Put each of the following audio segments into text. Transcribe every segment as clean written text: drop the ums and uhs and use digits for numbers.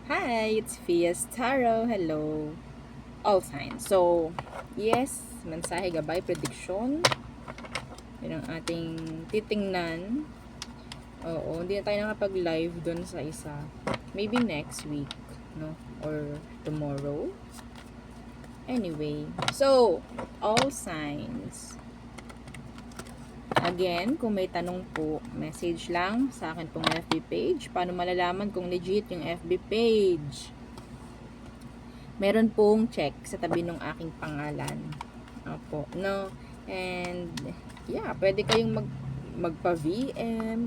Hi, it's Fias Taro. Hello. All signs. So, yes, mensahe gabay, prediction. Yun ang ating titingnan. Oo, hindi na tayo nakapag-live dun sa isa. Maybe next week, no? Or tomorrow. Anyway, so, all signs. Again, kung may tanong po, message lang sa akin pong FB page. Paano malalaman kung legit yung FB page? Meron pong check sa tabi ng aking pangalan. Opo, no? And, yeah, pwede kayong magpa-VM,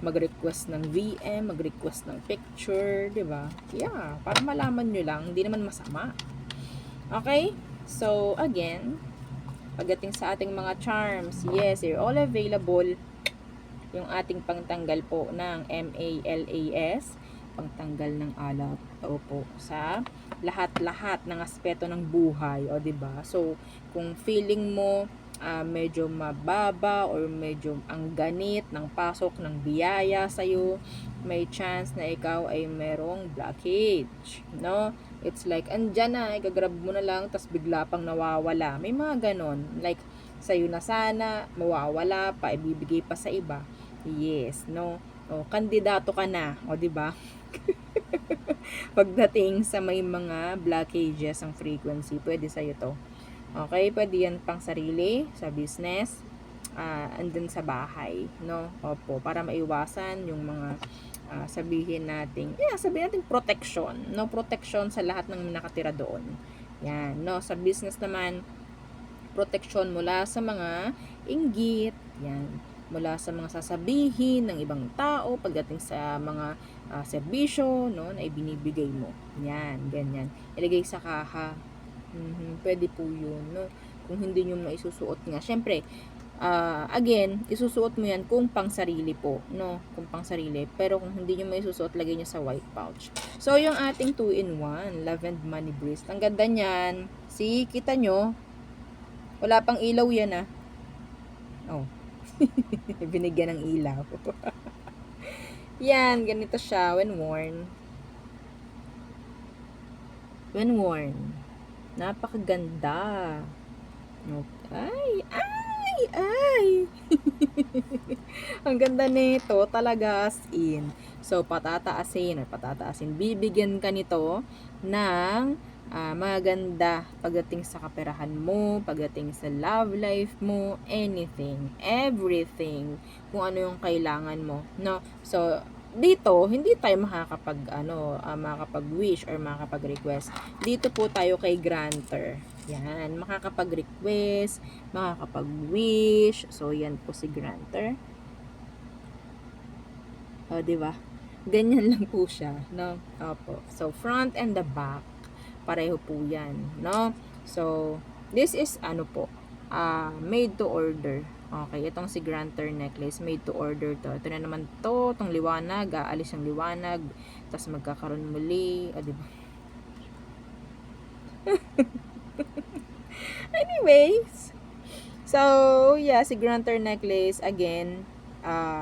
mag-request ng VM, mag-request ng picture, 'di ba? Yeah, para malaman nyo lang, hindi naman masama. Okay? So, again, pagdating sa ating mga charms, yes, they're all available. Yung ating pangtanggal po ng MALAS, pangtanggal ng alat. Opo, sa lahat-lahat ng aspeto ng buhay, o 'di ba? So, kung feeling mo medyo mababa or medyo ang ganit ng pasok ng biyaya sa iyo, may chance na ikaw ay merong blockage, no? It's like andyan na, igagrab mo na lang tas bigla pang nawawala. May mga ganon, like sa'yo na sana, mawawala pa, ibibigay pa sa iba. Yes, no. O, kandidato ka na, o di ba? Pagdating sa may mga blockages ang frequency, pwede sa iyo to. Okay, pwede yan pang sarili, sa business, andun sa bahay, no? Opo, para maiwasan yung mga sabihin natin protection, no? Protection sa lahat ng nakatira doon. Yan, no? Sa business naman, protection mula sa mga inggit, yan, mula sa mga sasabihin ng ibang tao pagdating sa mga serbisyo, no, na ibinibigay mo. Yan, ganyan. Ilagay sa kaha. Pwede po yun, no? Kung hindi nyo maisusuot nga. Syempre, again, isusuot mo yan kung pang sarili po, no? Kung pang sarili. Pero kung hindi nyo maisusuot, lagay nyo sa white pouch. So, yung ating 2-in-1, Love and Money Breeze. Ang ganda niyan. See, kita nyo, wala pang ilaw yan Oh. Binigyan ng ilaw. Yan, ganito siya when worn. When worn. Napakaganda. Ay. Ang ganda nito, talaga as in. So, patataasin. Bibigyan ka nito ng maganda pagdating sa kaperahan mo, pagdating sa love life mo, anything, everything, kung ano yung kailangan mo, no? So, dito, hindi tayo makakapag-wish or makakapag-request. Dito po tayo kay granter. Yan, makakapag-request, makakapag-wish. So, yan po si granter. O, di ba? Ganyan lang po siya, no? Opo. So, front and the back, pareho po yan, no? So, this is, made to order. Okay, itong si granter necklace, made to order to. Ito na naman to, itong liwanag, aalis yung liwanag, tapos magkakaroon muli, o, di ba? Anyways, so, yeah, si granter necklace, again,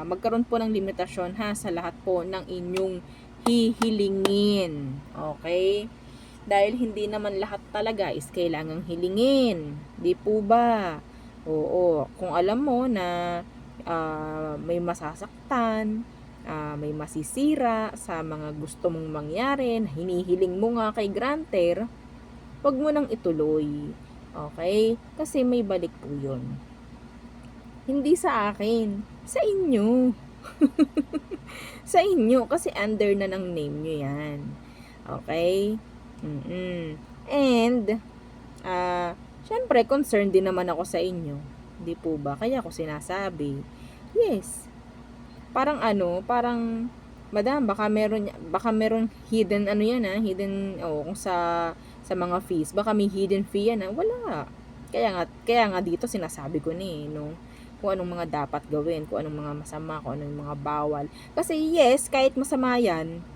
magkaroon po ng limitasyon sa lahat po ng inyong hihilingin. Okay? Dahil hindi naman lahat talaga is kailangang hilingin. Di po ba? Oo. Kung alam mo na may masasaktan, may masisira sa mga gusto mong mangyari, na hinihiling mo nga kay granter, wag mo nang ituloy. Okay? Kasi may balik po yun. Hindi sa akin. Sa inyo. Sa inyo. Kasi under na ng name nyo yan. Okay? And, syempre, concerned din naman ako sa inyo. Hindi po ba? Kaya ako sinasabi. Yes. Parang madam, baka meron hidden hidden, kung sa mga fees, baka may hidden fee yan wala. Kaya nga dito sinasabi ko ni, no, kung anong mga dapat gawin, kung anong mga masama, kung anong mga bawal. Kasi yes, kahit masama yan,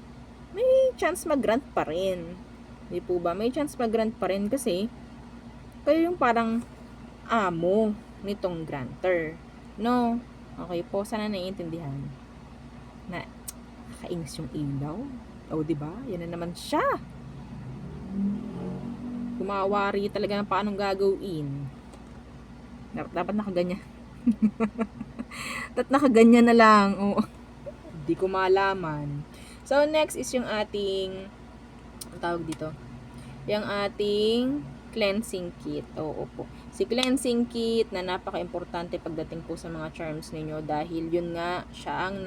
may chance mag-grant pa rin. Di po ba? May chance mag-grant pa rin kasi kayo yung parang amo nitong granter. No? Okay po, sana naiintindihan. Na, kainis yung ilaw. O, di ba? Yan na naman siya. Kumawari talaga ng paanong gagawin. Dapat nakaganyan. Dapat nakaganyan na lang. O, di ko malaman. So, next is yung ating, ang tawag dito, yung ating cleansing kit. Oo po. Si cleansing kit na napaka-importante pagdating po sa mga charms ninyo dahil yun nga, siya ang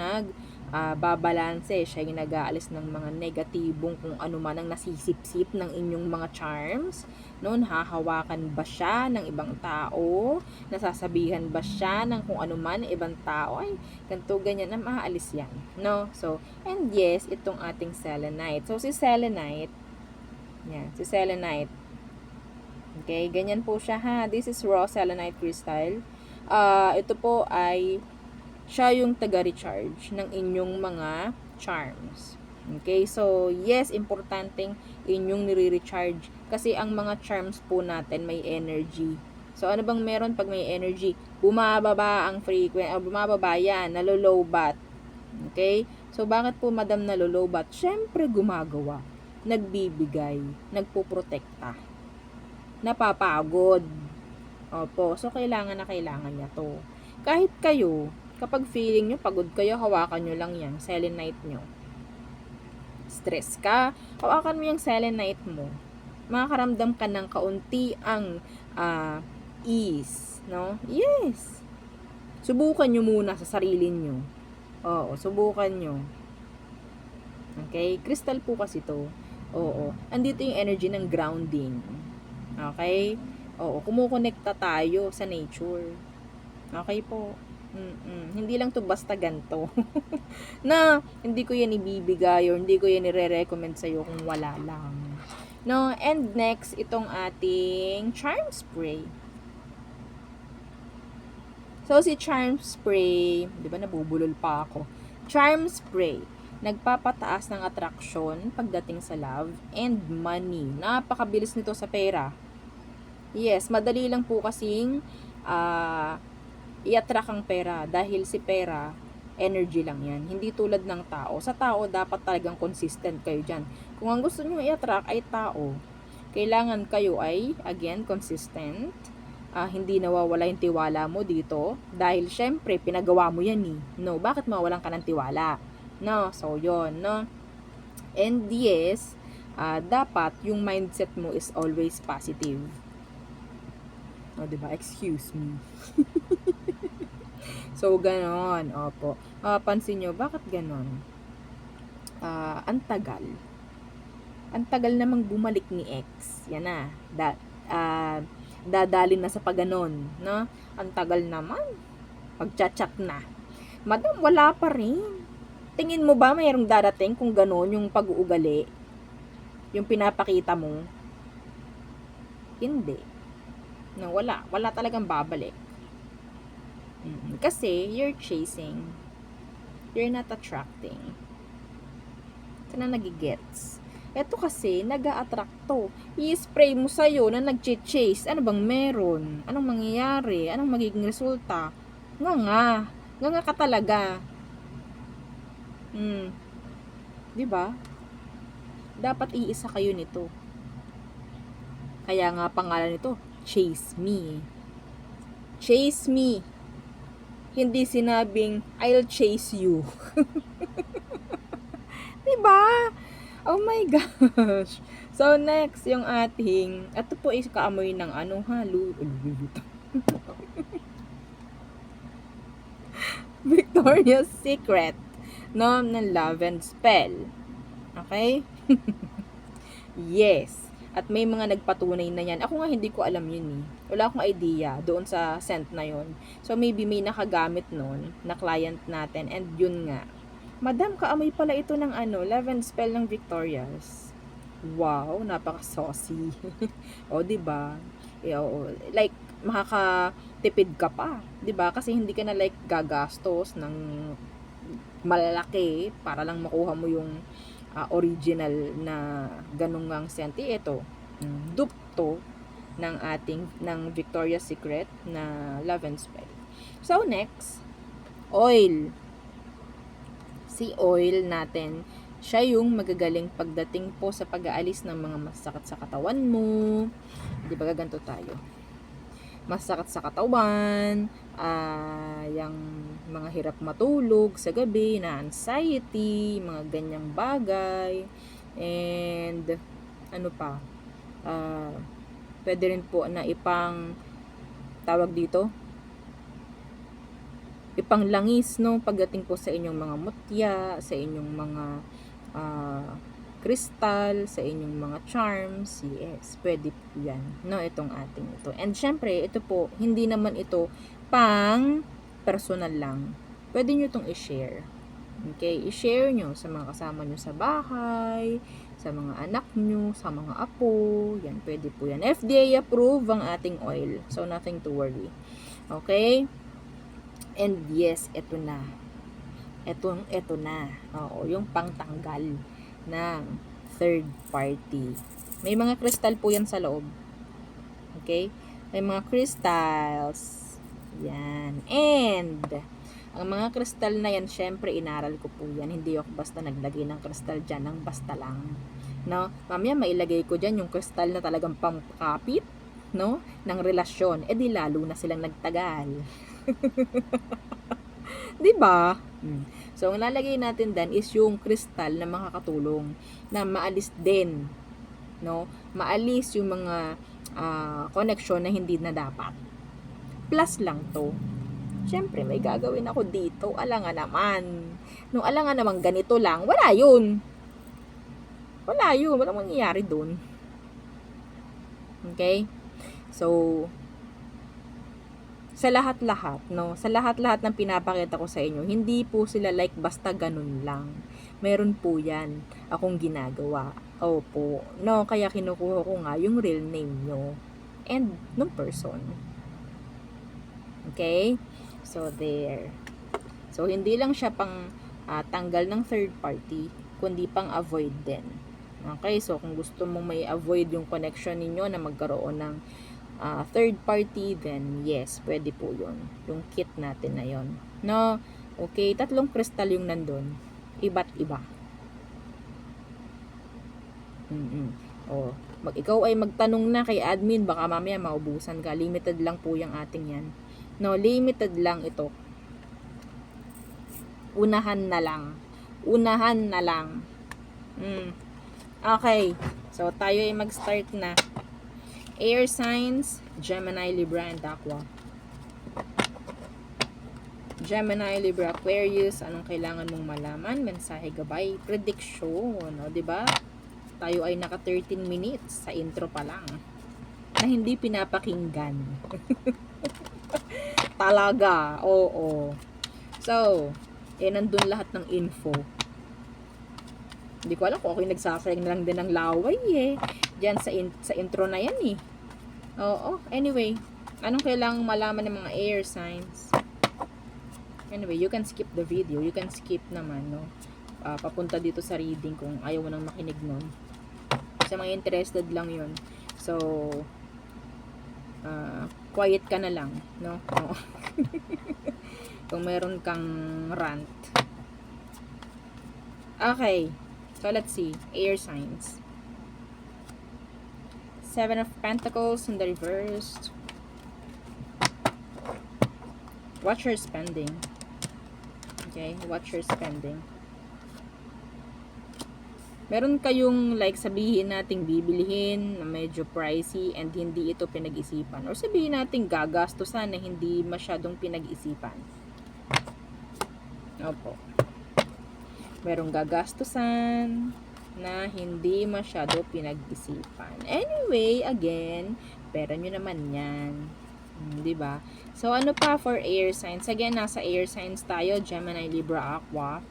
babalanse. Siya yung nag-aalis ng mga negatibong kung ano man ang nasisip-sip ng inyong mga charms. Noon, hahawakan ba siya ng ibang tao? Nasasabihan ba siya ng kung ano man ng ibang tao? Ay, ganito, ganyan na maaalis yan. No? So, and yes, itong ating selenite. So, si selenite, yan, si selenite. Okay, ganyan po siya ha. This is raw selenite crystal. Ito po ay siya yung taga-recharge ng inyong mga charms. Okay, so yes, importanteng inyong nire-recharge kasi ang mga charms po natin may energy. So ano bang meron pag may energy? Bumababa ang frequency, bumababa yan, nalolobat. Okay? So bakit po madam nalolobat? Syempre gumagawa, nagbibigay, nagpoprotekta, napapagod. Opo, so kailangan na kailangan niya to. Kahit kayo, kapag feeling nyo pagod kayo, hawakan nyo lang yan, selenite nyo. Stress ka, hawakan mo yung selenite mo. Makakaramdam ka ng kaunti ang ease, no? Yes. Subukan nyo muna sa sarili nyo. Oo, subukan nyo. Okay? Crystal po kasi to. Oo. Andito yung energy ng grounding. Okay? Oo, kumukonekta tayo sa nature. Okay po. Hindi lang to basta ganto. Na hindi ko yan ibibigay or hindi ko yan i-recommend sa'yo kung wala lang. No, and next, itong ating charm spray. So, si charm spray, di ba nabubulol pa ako? Charm spray, nagpapataas ng attraction pagdating sa love and money. Napakabilis nito sa pera. Yes, madali lang po kasing i-attract ang pera dahil si pera, energy lang yan. Hindi tulad ng tao. Sa tao, dapat talagang consistent kayo dyan. Kung ang gusto nyo i-attract ay tao, kailangan kayo ay, again, consistent. Hindi nawawala yung tiwala mo dito dahil syempre, pinagawa mo yan eh. No, bakit mawalan ka ng tiwala? No, so yon, no? And yes, dapat yung mindset mo is always positive. O, diba? Excuse me. So, ganon. Opo. Pansin nyo, bakit ganon? Ang tagal. Ang tagal namang bumalik ni ex. Yan na. Dadalin na sa pagganon. No? Ang tagal naman. Pagchat-chat na. Madam, wala pa rin. Tingin mo ba mayroong darating kung ganon yung pag-uugali? Yung pinapakita mo? Hindi. No, wala. Wala talagang babalik. Kasi, you're chasing. You're not attracting. Ito na nagigets. Ito kasi, nag-a-attract to. I-spray mo sa'yo na nag-chase. Ano bang meron? Anong mangyayari? Anong magiging resulta? Nga. Nga ka talaga. Diba? Dapat iisa kayo nito. Kaya nga pangalan nito, Chase Me. Chase me. Hindi sinabing, I'll chase you. Diba? Oh my gosh. So, next, yung ating, ito po is kaamoy ng ano ha, Victoria's Secret, no, ng love and spell. Okay? Yes. At may mga nagpatunay na yan. Ako nga hindi ko alam yun eh. Wala akong idea doon sa scent na yun. So maybe may nakagamit nun na client natin and yun nga. Madam, kaamoy pala ito ng ano, love and spell ng Victoria's. Wow, napaka-saucy. O, diba? Like, makakatipid ka pa. Diba? Kasi hindi ka na like gagastos ng malalaki para lang makuha mo yung original na ganung ngang scent. Ito, dupe to ng Victoria's Secret na Love and Spell. So, next, oil. Si oil natin Siya yung magagaling pagdating po sa pag-aalis ng mga masakit sa katawan mo. Di ba ganito tayo? Masakit sa katawan, yung mga hirap matulog sa gabi, na anxiety, mga ganyang bagay. And ano pa? Pwede rin po na tawag dito, ipanglangis, no, pagdating po sa inyong mga mutya, sa inyong mga kristal, sa inyong mga charms. Yes, pwede po yan, no, itong ating ito. And syempre, ito po, hindi naman ito pang personal lang. Pwede nyo itong i-share. Okay, i-share nyo sa mga kasama nyo sa bahay, sa mga anak nyo, sa mga apo. Yan, pwede po yan. FDA approve ang ating oil. So, nothing to worry. Okay? And yes, ito na. Ito na. Oo, yung pangtanggal ng third party. May mga crystal po yan sa loob. Okay? May mga crystals. Yan. And ang mga kristal na yan, syempre, inaral ko po yan. Hindi ako basta naglagay ng kristal dyan, ng basta lang. No? Mamaya, mailagay ko dyan yung kristal na talagang pangkapit, no? Ng relasyon. Eh, di lalo na silang nagtagal. Diba? So, ang lalagay natin dan is yung kristal na makakatulong na maalis din, no? Maalis yung mga connection na hindi na dapat. Plus lang to. Siyempre, may gagawin ako dito. Alangan naman. Nung alangan naman ganito lang, wala yun. Wala yun. Walang mangyayari dun. Okay? So, sa lahat-lahat, no? Sa lahat-lahat ng pinapakita ko sa inyo, hindi po sila like basta ganun lang. Meron po yan akong ginagawa. Opo. No, kaya kinukuha ko nga yung real name nyo. And, ng person. Okay? So, there. So, hindi lang siya pang tanggal ng third party, kundi pang avoid din. Okay? So, kung gusto mong may avoid yung connection ninyo na magkaroon ng third party, then yes, pwede po yun. Yung kit natin na yun. No? Okay? 3 kristal yung nandun. Iba't iba. O, ikaw ay magtanong na kay admin, baka mamaya maubusan ka. Limited lang po yung ating yan. No, limited lang ito. Unahan na lang. Okay. So, tayo ay mag-start na. Air signs, Gemini, Libra, and Aqua. Gemini, Libra, Aquarius, anong kailangan mong malaman? Mensahe, gabay, prediction. O, diba? Tayo ay naka 13 minutes sa intro pa lang. Na hindi pinapakinggan. Talaga, oo. So, nandun lahat ng info. Hindi ko alam kung ako yung nagsasayang lang din ng laway Diyan sa intro na yan Oo, anyway. Anong kailangang malaman ng mga air signs? Anyway, you can skip the video. You can skip naman, no? Papunta dito sa reading kung ayaw mo nang makinig nun. Sa mga interested lang yun. So, quiet ka na lang, no? Kung meron kang rant. Okay. So, let's see. Air signs. 7 of Pentacles in the reverse. Watch your spending. Okay? Watch your spending. Meron kayong like sabihin nating bibilihin na medyo pricey and hindi ito pinag-isipan. Or sabihin nating gagastusan na hindi masyadong pinag-isipan. Opo. Merong gagastusan na hindi masyado pinag-isipan. Anyway, again, pera nyo naman yan. Diba? So, ano pa for air signs? Again, nasa air signs tayo. Gemini, Libra, Aqua.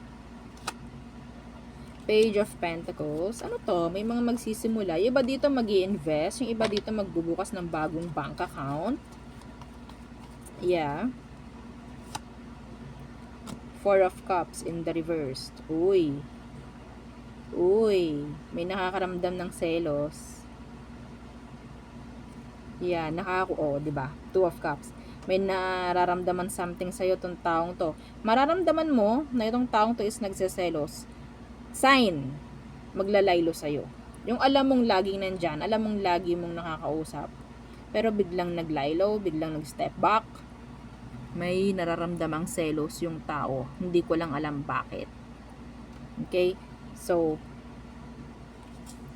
Page of Pentacles. Ano to? May mga magsisimula. Yung iba dito mag-i-invest. Yung iba dito magbubukas ng bagong bank account. Yeah. 4 of Cups in the reverse. Uy. May nakakaramdam ng selos. Yeah, diba? 2 of Cups. May nararamdaman something sa'yo itong taong to. Mararamdaman mo na itong taong to is nagseselos. sign, maglalaylo sa'yo. Yung alam mong laging nandyan, alam mong lagi mong nakakausap, pero biglang naglaylo, biglang nag-step back, may nararamdamang selos yung tao. Hindi ko lang alam bakit. Okay? So,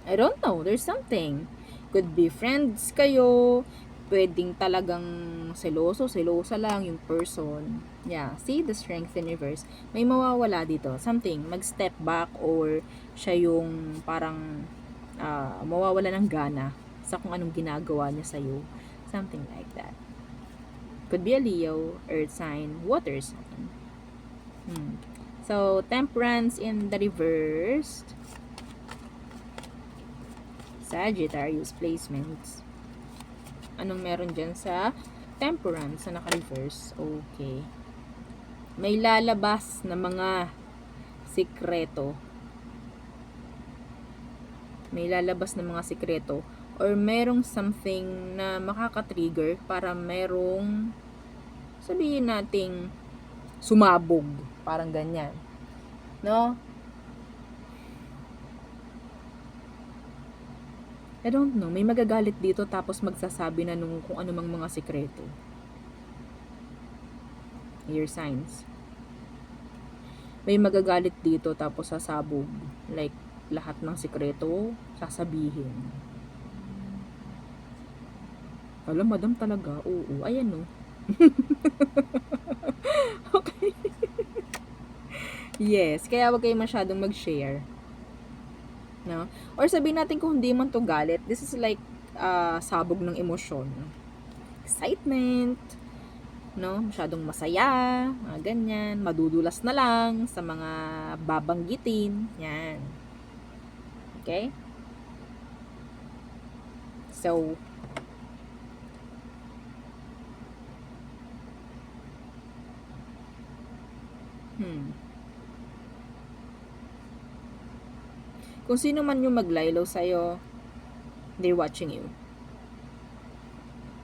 I don't know. There's something. Could be friends kayo. Pwedeng talagang selosa lang yung person. Yeah. See the strength in reverse. May mawawala dito. Something. Mag-step back or siya yung parang mawawala ng gana sa kung anong ginagawa niya sa'yo. Something like that. Could be a Leo, earth sign, water sign. So, temperance in the reverse. Sagittarius placements. Anong meron dyan sa temperance na naka-reverse? Okay. May lalabas na mga sikreto. May lalabas na mga sikreto. Or merong something na makaka-trigger para merong, sabihin nating, sumabog. Parang ganyan. No? I don't know, may magagalit dito tapos magsasabi na nung kung ano mang mga sikreto. Your signs. May magagalit dito tapos sasabog. Like, lahat ng sikreto, sasabihin. Alam, madam talaga. Oo, ayan no. Okay. Yes, kaya wag kayo masyadong mag-share. No? Or sabihin natin kung hindi man to galit, this is like sabog ng emosyon. Excitement, no? Masyadong masaya, ganyan, madudulas na lang sa mga babanggitin, yan. Okay? So, kung sino man yung maglaylo sa'yo, they're watching you.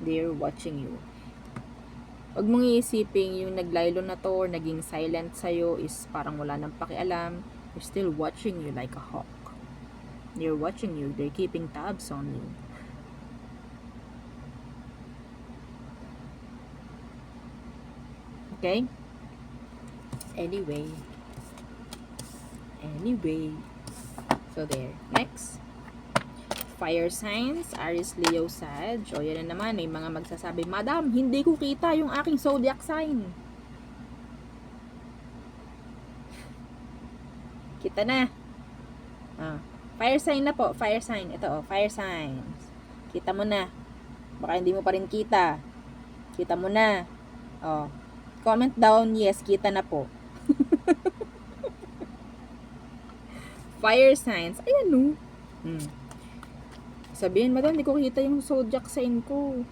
They're watching you. Huwag mong iisipin yung naglaylo na to or naging silent sa'yo is parang wala nang pakialam. They're still watching you like a hawk. They're watching you. They're keeping tabs on you. Okay? Anyway. So, there. Next. Fire signs, Aries, Leo, Sag. O, yan na naman. May mga magsasabi, Madam, hindi ko kita yung aking zodiac sign. Kita na. Fire sign na po. Fire sign. Ito, fire signs. Kita mo na. Baka hindi mo pa rin kita. Kita mo na. Comment down, yes, kita na po. Fire signs. Ayan no. Sabihin, madam, hindi ko kita yung zodiac sign ko.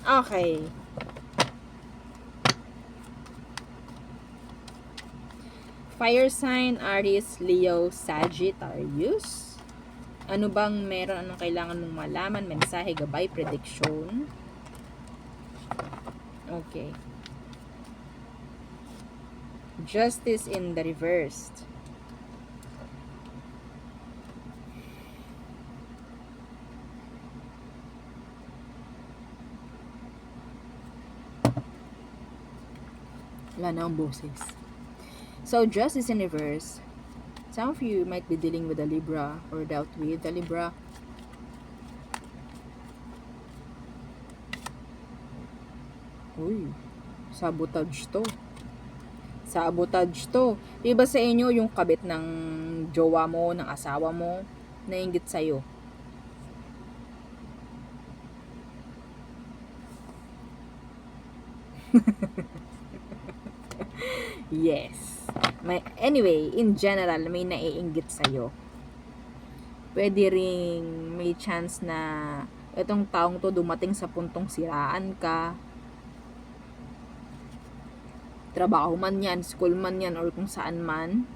Okay. Fire sign, Aries, Leo, Sagittarius. Ano bang meron? Anong kailangan mong malaman? Mensahe, gabay, prediction. Okay. Justice in the reversed. Wala na ang boses. So, justice in reverse. Some of you might be dealing with a Libra or dealt with a Libra. Uy, sabotage to. Sabotage to. Iba sa inyo yung kabit ng jowa mo, ng asawa mo, nainggit sa'yo. Yes. Anyway, in general, may naiinggit sa'yo. Pwede ring may chance na itong taong to dumating sa puntong siraan ka. Trabaho man yan, school man yan, or kung saan man.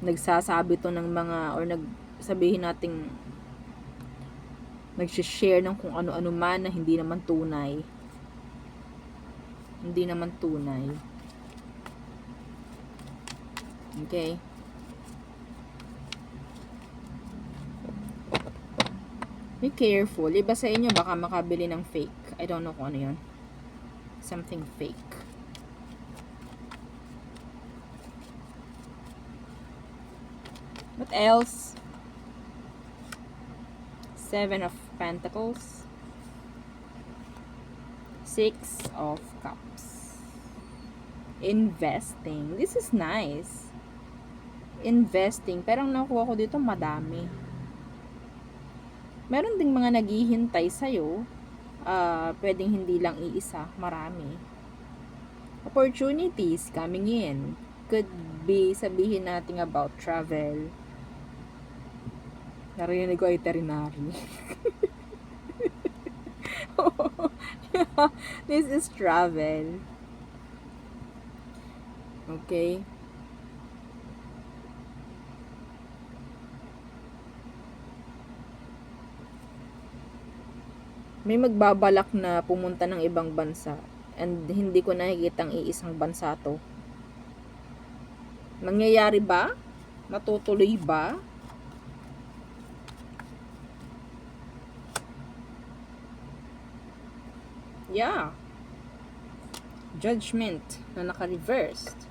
Nagsasabi to ng mga, or nagsabihin nating nagsishare ng kung ano-ano man na hindi naman tunay. Hindi naman tunay. Okay? Be careful. Iba sa inyo, baka makabili ng fake. I don't know kung ano yun. Something fake. What else? Seven of Pentacles. Six of Cups. Investing. This is nice. Investing. Pero ang nakuha ko dito, madami. Meron ding mga naghihintay sa'yo. Pwedeng hindi lang iisa. Marami. Opportunities coming in. Could be, sabihin natin about travel. Narinig ko itinerary. Yeah, this is travel. Okay. May magbabalak na pumunta ng ibang bansa and hindi ko nakikitang iisang bansa to. Mangyayari ba? Matutuloy ba? Yeah. Judgment na naka-reversed.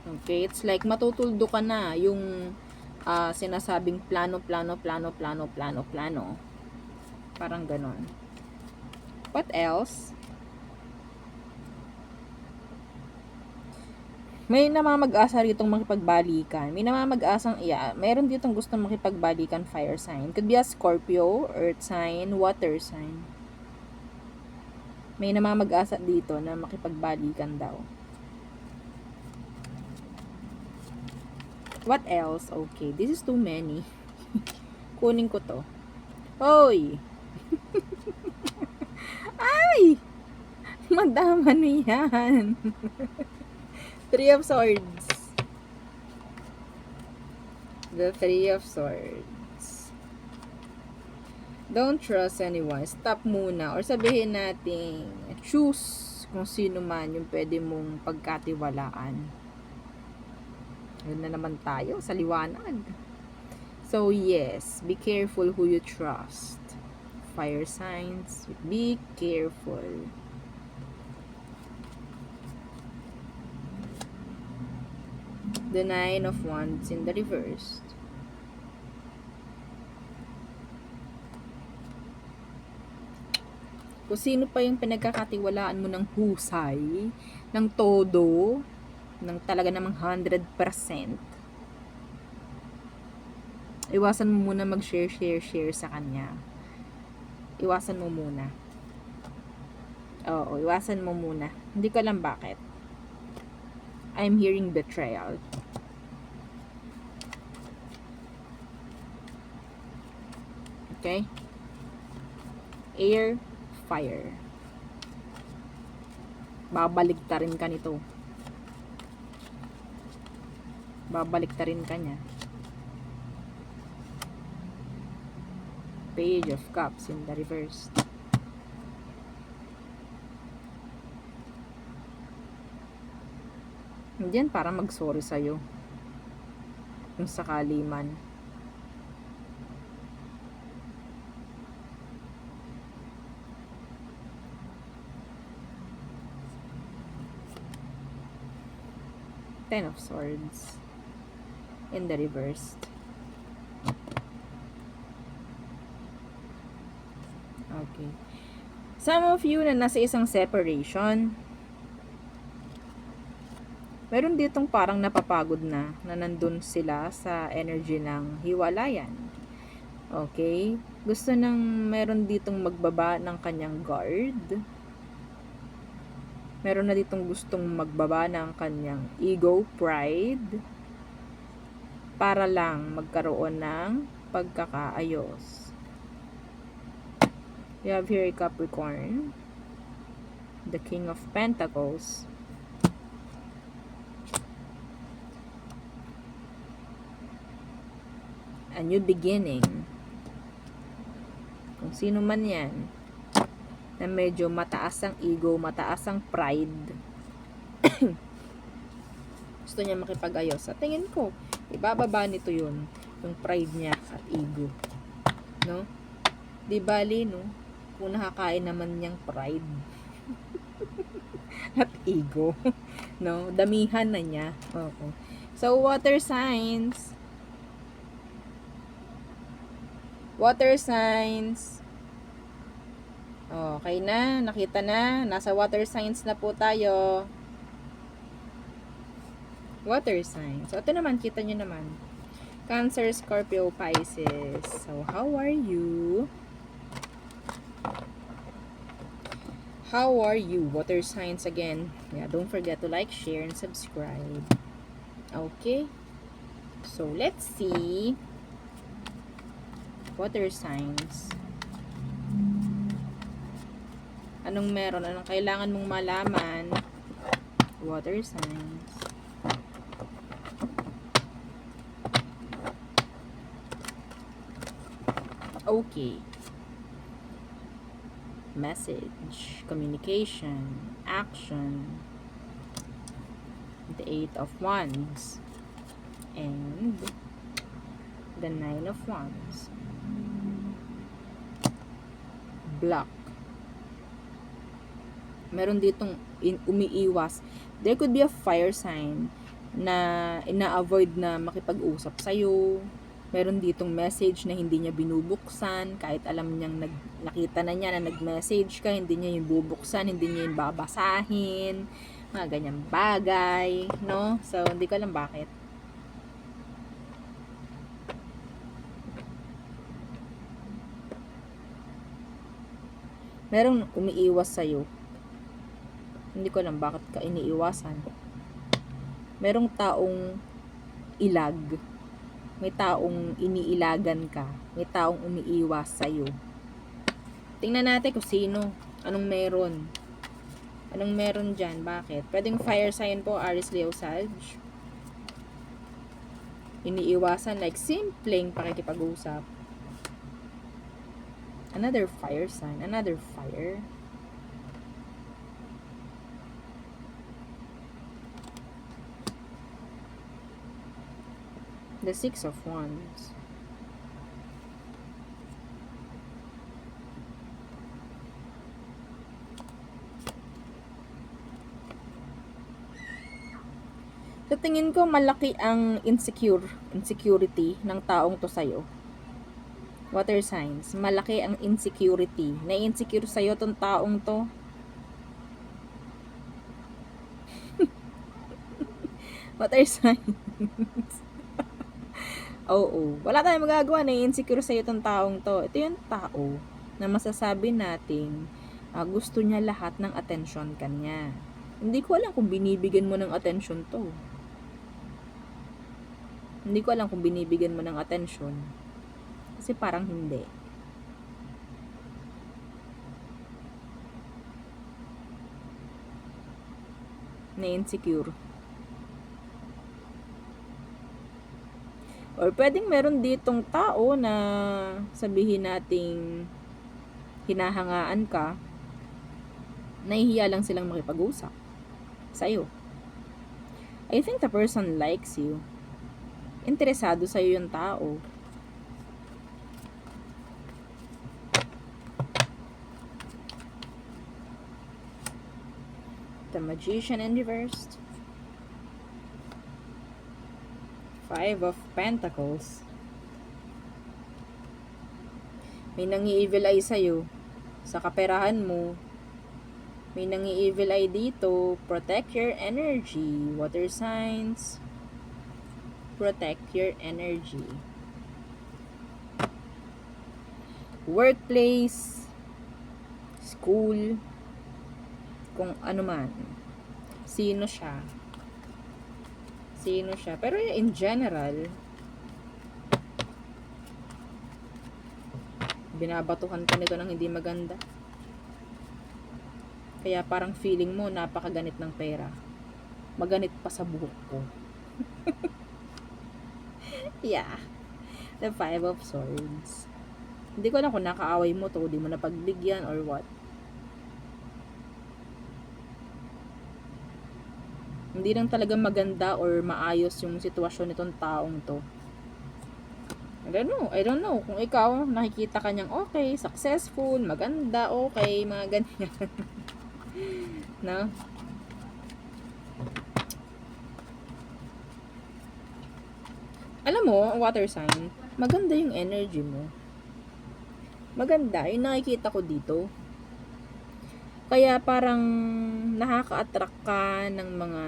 Okay, it's like matutuldo ka na yung sinasabing plano. Parang ganon. What else? May namamag-asa ritong makipagbalikan. May namamag-asang, mayroon ditong gustong makipagbalikan fire sign. Could be a Scorpio, earth sign, water sign. May namamag-asa dito na makipagbalikan daw. What else? Okay, this is too many. Kunin ko to. Hoy! Ay! Madama ano yan? Three of Swords. The Three of Swords. Don't trust anyone. Stop muna. Or sabihin natin, choose kung sino man yung pwede mong pagkatiwalaan. Yun na naman tayo sa liwanag. So yes, be careful who you trust. Fire signs, be careful. The Nine of Wands in the reverse. Kung sino pa yung pinagkakatiwalaan mo ng husay, ng todo, ng talaga namang 100%, iwasan mo muna mag-share sa kanya. Iwasan mo muna. Oo, iwasan mo muna. Hindi ko alam bakit. I'm hearing betrayal. Okay? Air, fire. Babaliktarin ka nito. Babaliktarin ka niya. Page of Cups in the reverse. Diyan para mag-sorry sa'yo. Kung sakali man. Ten of Swords in the reverse. Okay. Some of you na nasa isang separation, meron ditong parang napapagod na nandun sila sa energy ng hiwalayan. Okay? Gusto nang meron ditong magbaba ng kanyang guard. Meron na ditong gustong magbaba ng kanyang ego, pride, para lang magkaroon ng pagkakaayos. You have here a Capricorn, the King of Pentacles, a new beginning. Kung Sino man yan na medyo mataas ang ego, mataas ang pride, gusto niya makipag-ayos. Sa tingin ko, ibababa nito yun, yung pride niya at ego. No? Di bali, no? Kung nakakain naman niyang pride at ego. No? Damihan na niya. Oo. So, water signs. Water signs. Okay na. Nakita na. Nasa water signs na po tayo. Water signs. So, ito naman. Kita nyo naman. Cancer, Scorpio, Pisces. So, how are you? How are you? Water signs again. Yeah, don't forget to like, share, and subscribe. Okay. So, let's see. Water signs. Anong meron? Anong kailangan mong malaman? Water signs. Okay. Message, communication, action, the 8 of Wands, and the 9 of Wands. Block. Meron ditong umiiwas. There could be a fire sign na ina-avoid na makipag-usap sa'yo. Meron ditong message na hindi niya binubuksan, kahit alam niyang nakita na niya na nag-message ka, hindi niya yung bubuksan, hindi niya yung babasahin, mga ganyang bagay, no? So, hindi ko alam bakit. Merong umiiwas sa'yo. Hindi ko alam bakit ka iniiwasan. Merong taong ilag. May taong iniilagan ka. May taong umiiwas sa'yo. Tingnan natin kung sino. Anong meron. Anong meron dyan? Bakit? Pwedeng fire sign po, Aries, Leo, Sag. Iniiwasan like simpleng pakikipag-usap. Another fire sign. Another fire. The 6 of Wands. Sa tingin ko, malaki ang insecurity ng taong to sa'yo. Water signs. Malaki ang insecurity. Na-insecure sa'yo tong taong to. Water signs. Oo. Wala tayong magagawa na insecure sa'yo itong taong to. Ito yung tao na masasabi nating gusto niya lahat ng atensyon kanya. Hindi ko alam kung binibigyan mo ng atensyon to. Hindi ko alam kung binibigyan mo ng atensyon. Kasi parang hindi. Na-insecure. Or pwedeng meron ditong tao na sabihin nating hinahangaan ka, nahihiya lang silang makipag-usap sa'yo. I think the person likes you. Interesado sa'yo yung tao. The Magician in reverse. 5 of Pentacles. May nangi-evil eye sa'yo. Sa kaperahan mo. May nangi-evil eye dito. Protect your energy. Water signs. Protect your energy. Workplace. School. Kung ano man. Sino siya. Pero in general, binabatuhan ka nito ng hindi maganda. Kaya parang feeling mo napakaganit ng pera. Maganit pa sa buhok ko. Yeah. The 5 of Swords. Hindi ko alam kung nakaaway mo to, di mo napagbigyan or what. Hindi lang talaga maganda or maayos yung sitwasyon nitong taong to. I don't know. Kung ikaw, nakikita ka niyang okay, successful, maganda, okay, mga ganyan. No? Alam mo, water sign, maganda yung energy mo. Maganda, yung nakikita ko dito. Kaya parang nakaka-attract ka ng mga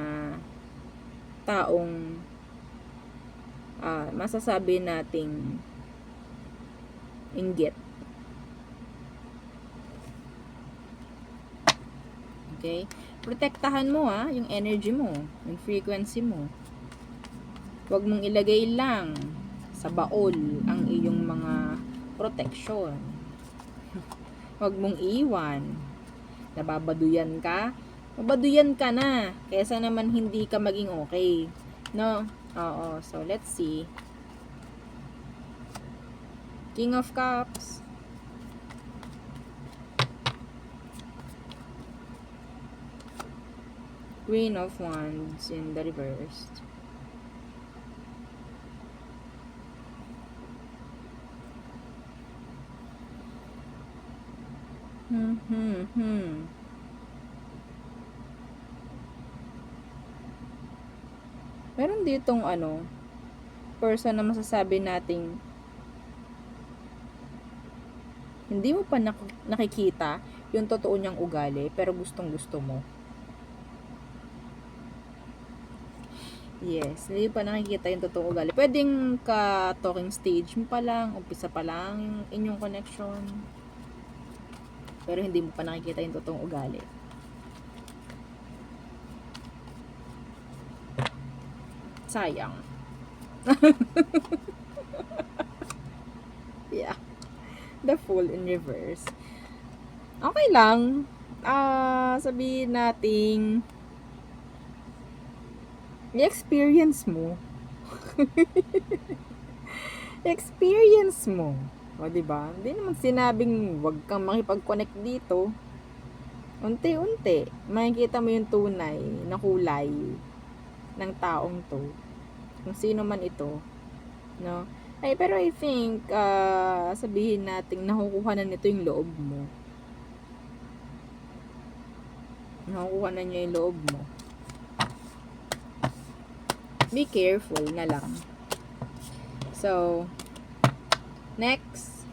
taong masasabi nating inggit. Okay? Protektahan mo yung energy mo, yung frequency mo. Huwag mong ilagay lang sa baol ang iyong mga protection. Huwag mong iwan. Nababaduyan ka, mabaduyan ka na. Kaysa naman hindi ka maging okay. No? Oo. So, let's see. King of Cups. Queen of Wands in the reversed. Meron ditong person na masasabi nating hindi mo pa nakikita yung totoo niyang ugali pero gustong gusto mo. Yes, hindi pa nakikita yung totoong ugali. Pwedeng ka-talking stage mo pa lang, umpisa pa lang yung inyong connection. Pero hindi mo pa nakikita yung totoong ugali. Sayang. Yeah. The Fool in reverse. Okay lang. Sabihin nating i-experience mo. Experience mo. O, diba? Hindi naman sinabing wag kang makipag-connect dito. Unti-unti, makikita mo yung tunay na kulay ng taong to. Kung sino man ito. No? Ay, pero I think, sabihin natin, nakukuha na nito yung loob mo. Nakukuha na niya yung loob mo. Be careful na lang. So, next,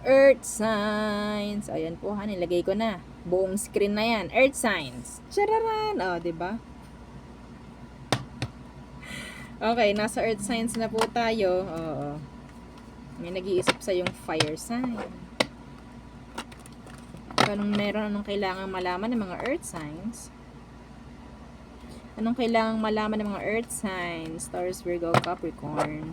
Earth signs. Ayan po, nilagay ko na. Buong screen na yan. Earth signs. Chararan! O, diba? Okay, nasa Earth signs na po tayo. Oo. May nag-iisip sa yung fire sign. Anong kailangan malaman ng mga Earth signs? Anong kailangang malaman ng mga Earth signs? Taurus, Virgo, Capricorn.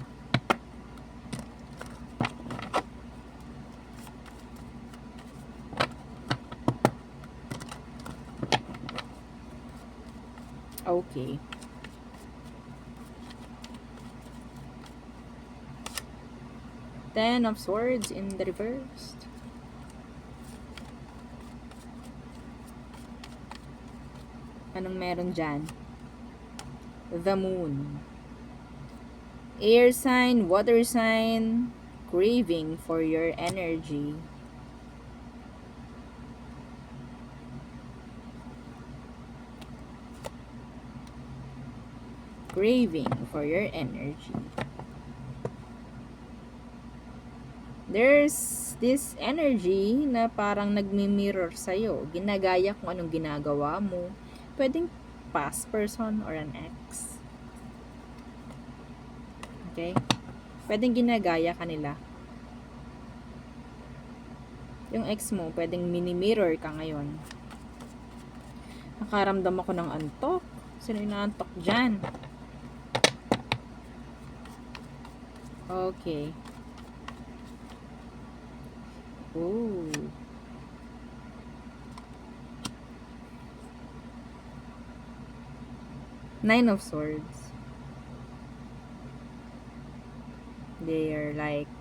Okay. Ten of Swords in the reversed. Anong meron dyan? The Moon. Air sign, water sign, craving for your energy. Craving for your energy. There's this energy na parang nagmi-mirror sa'yo. Ginagaya kung anong ginagawa mo. Pwedeng past person or an ex. Okay? Pwedeng ginagaya ka nila. Yung ex mo, pwedeng mini-mirror ka ngayon. Nakaramdam ako ng antok. Sino yung naantok dyan? Okay. Ooh. Nine of Swords. They are like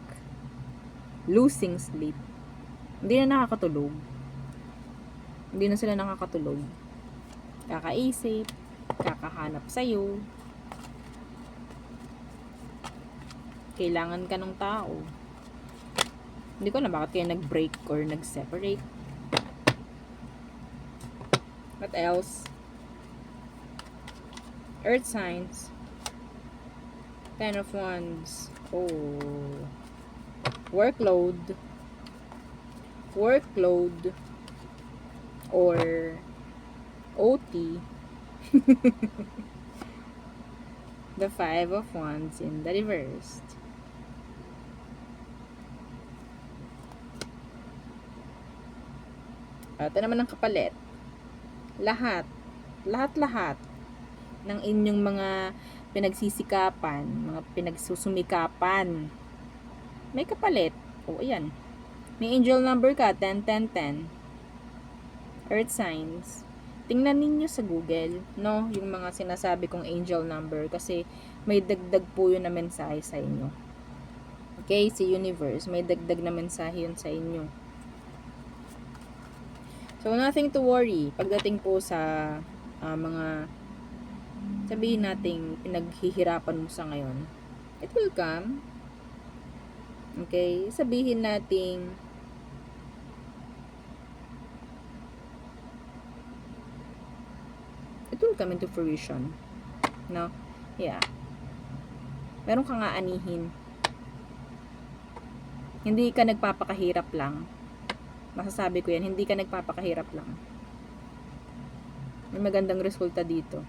losing sleep. Hindi na nakakatulog. Hindi na sila nakakatulog. Kakaisip, kakahanap sa'yo. Kailangan ka ng tao. Hindi ko na bakit kayo nag-break or nag-separate. What else? Earth signs. 10 of Wands. Oh. Workload. Workload. Or OT. The 5 of Wands in the reversed. Ito naman ang kapalit. Lahat ng inyong mga pinagsisikapan, mga pinagsusumikapan, may kapalit. O, ayan. May angel number ka, 10-10-10. Earth signs. Tingnan ninyo sa Google, no? Yung mga sinasabi kong angel number kasi may dagdag po yun na mensahe sa inyo. Okay? Si universe, may dagdag na mensahe yun sa inyo. So, nothing to worry. Pagdating po sa mga sabihin nating pinaghihirapan mo sa ngayon, it will come. Okay? Sabihin nating it will come into fruition. No? Yeah. Meron kang aanihin. Hindi ka nagpapakahirap lang. Masasabi ko yan, hindi ka nagpapakahirap lang. May magandang resulta dito.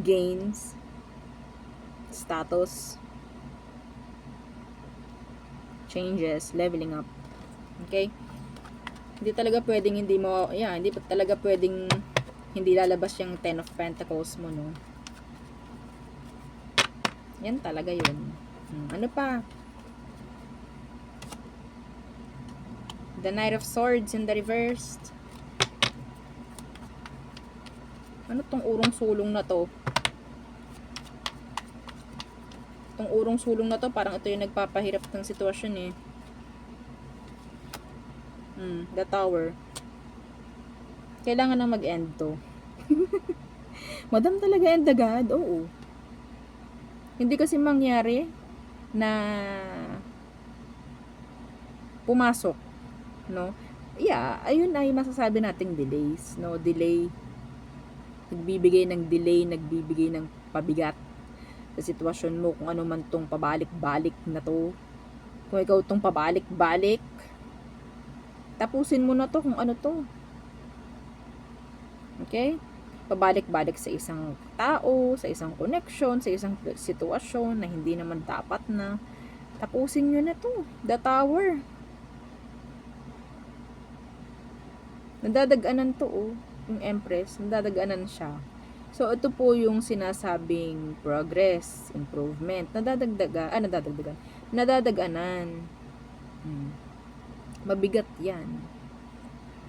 Gains, status, changes, leveling up. Okay? Hindi talaga pwedeng hindi mo, hindi talaga pwedeng hindi lalabas yung 10 of Pentacles mo, no? Yan talaga yun. Ano pa? The Knight of Swords in the reversed. Ano tong urong sulong na to? Tong urong sulong na to, parang ito yung nagpapahirap ng sitwasyon eh. The Tower. Kailangan na mag-end to. Madam talaga end agad? Oo. Hindi kasi mangyari na pumasok, no? Yeah, ayun ay masasabi nating delays, no? Delay. Nagbibigay ng pabigat sa sitwasyon mo, kung ano man tong pabalik-balik na to. Kung ikaw tong pabalik-balik, tapusin mo na to kung ano to. Okay? Pabalik-balik sa isang tao, sa isang connection, sa isang sitwasyon na hindi naman dapat na. Tapusin nyo na to. The Tower. Nadadaganan to, oh. Yung Empress, nadadaganan siya. So, ito po yung sinasabing progress, improvement. Nadadaganan. Mabigat yan.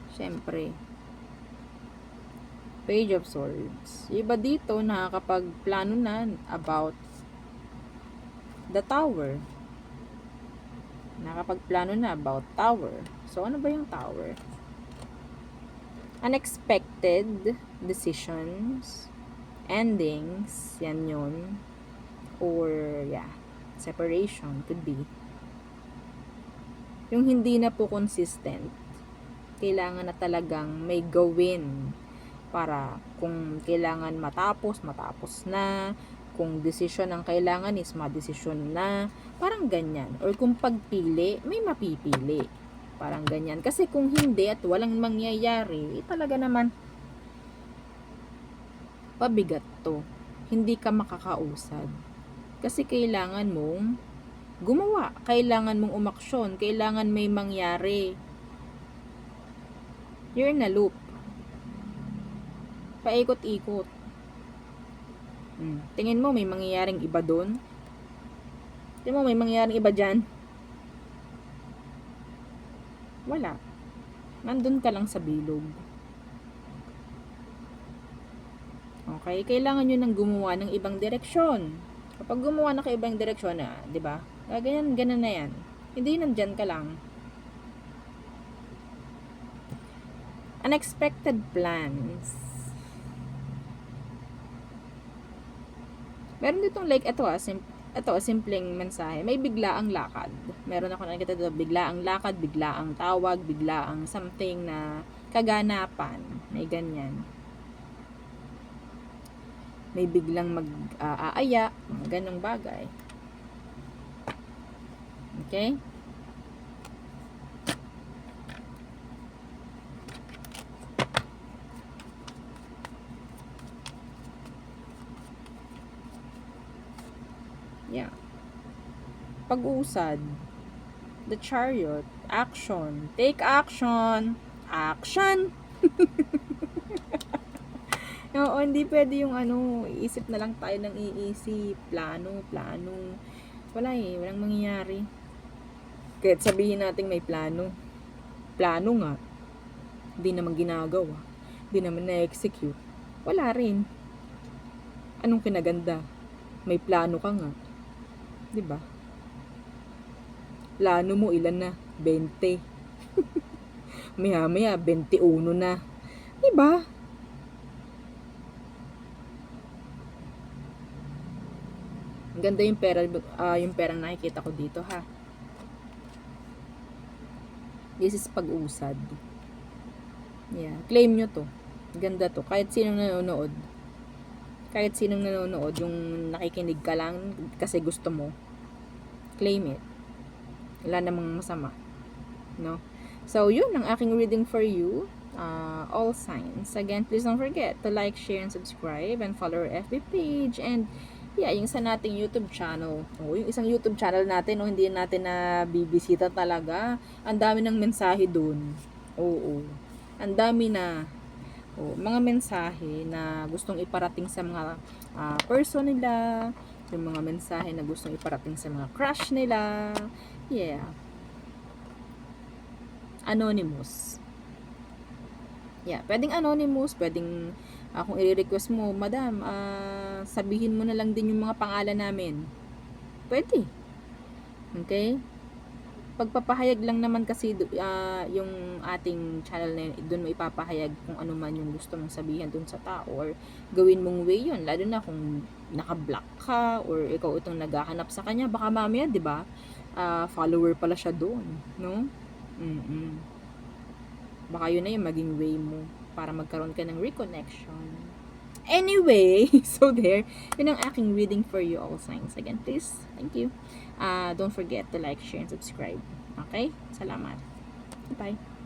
Siyempre. Page of Swords. Iba dito nakakapagplano na about the Tower. Nakakapagplano na about Tower. So, ano ba yung Tower? Unexpected decisions, endings, yan yun. Or, separation could be. Yung hindi na po consistent. Kailangan na talagang may gawin para kung kailangan matapos na. Kung desisyon ang kailangan is madesisyon na. Parang ganyan. Or kung pagpili, may mapipili. Parang ganyan. Kasi kung hindi at walang mangyayari, talaga naman pabigat to. Hindi ka makakausad. Kasi kailangan mong gumawa. Kailangan mong umaksyon. Kailangan may mangyari. You're in a loop. Paikot-ikot. Tingin mo may mangyayaring iba doon? Tingin mo may mangyayaring iba dyan? Wala. Nandun ka lang sa bilog. Okay? Kailangan nyo nang gumawa ng ibang direksyon. Kapag gumawa na kayo ibang direksyon na, di ba? Ganyan na yan. Hindi nandyan ka lang. Unexpected plans. Meron ditong like, ito simpleng mensahe. May biglaang lakad. Meron ako nakikita dito, biglaang lakad, biglaang tawag, biglaang something na kaganapan. May ganyan. May biglang mag-aaya, mga ganong bagay. Okay? Yeah. Pag-usad. The Chariot. Action. Take action. Action! Oo, hindi pwede yung isip na lang tayo ng iisip. Plano. Walang mangyayari. Kahit sabihin natin may plano. Plano nga. Hindi naman ginagawa. Hindi naman na-execute. Wala rin. Anong kinaganda? May plano ka nga. 'Di ba? Plano mo ilan na? 20. Maya 21 na. 'Di ba? Ang ganda yung perang nakikita ko dito, ha. This is pag-usad. Yeah, claim nyo to. Ganda to. Kahit sinong nanonood, yung nakikinig ka lang kasi gusto mo, claim it. Wala namang masama, no? So, yun ang aking reading for you. All signs. Again, please don't forget to like, share, and subscribe, and follow our FB page, and yeah, yung sa nating YouTube channel. Yung isang YouTube channel natin, hindi natin na bibisita talaga. Ang dami ng mensahe dun. Oo. Ang dami na. Mga mensahe na gustong iparating sa mga person nila, yung mga mensahe na gustong iparating sa mga crush nila. Yeah. Anonymous. Yeah, pwedeng anonymous, pwedeng kung i-request mo, madam, sabihin mo na lang din yung mga pangalan namin. Pwede. Okay? Pagpapahayag lang naman kasi yung ating channel na yun, doon mo ipapahayag kung ano man yung gusto mong sabihin dun sa tao, or gawin mong way yun, lalo na kung naka-block ka or ikaw itong naghahanap sa kanya, baka mamaya, di ba, follower pala siya doon, no? Baka yun na yung maging way mo para magkaroon ka ng reconnection. Anyway, so there, yun ang aking reading for you, all signs. Again, please, thank you. Don't forget to like, share, and subscribe. Okay? Salamat. Bye.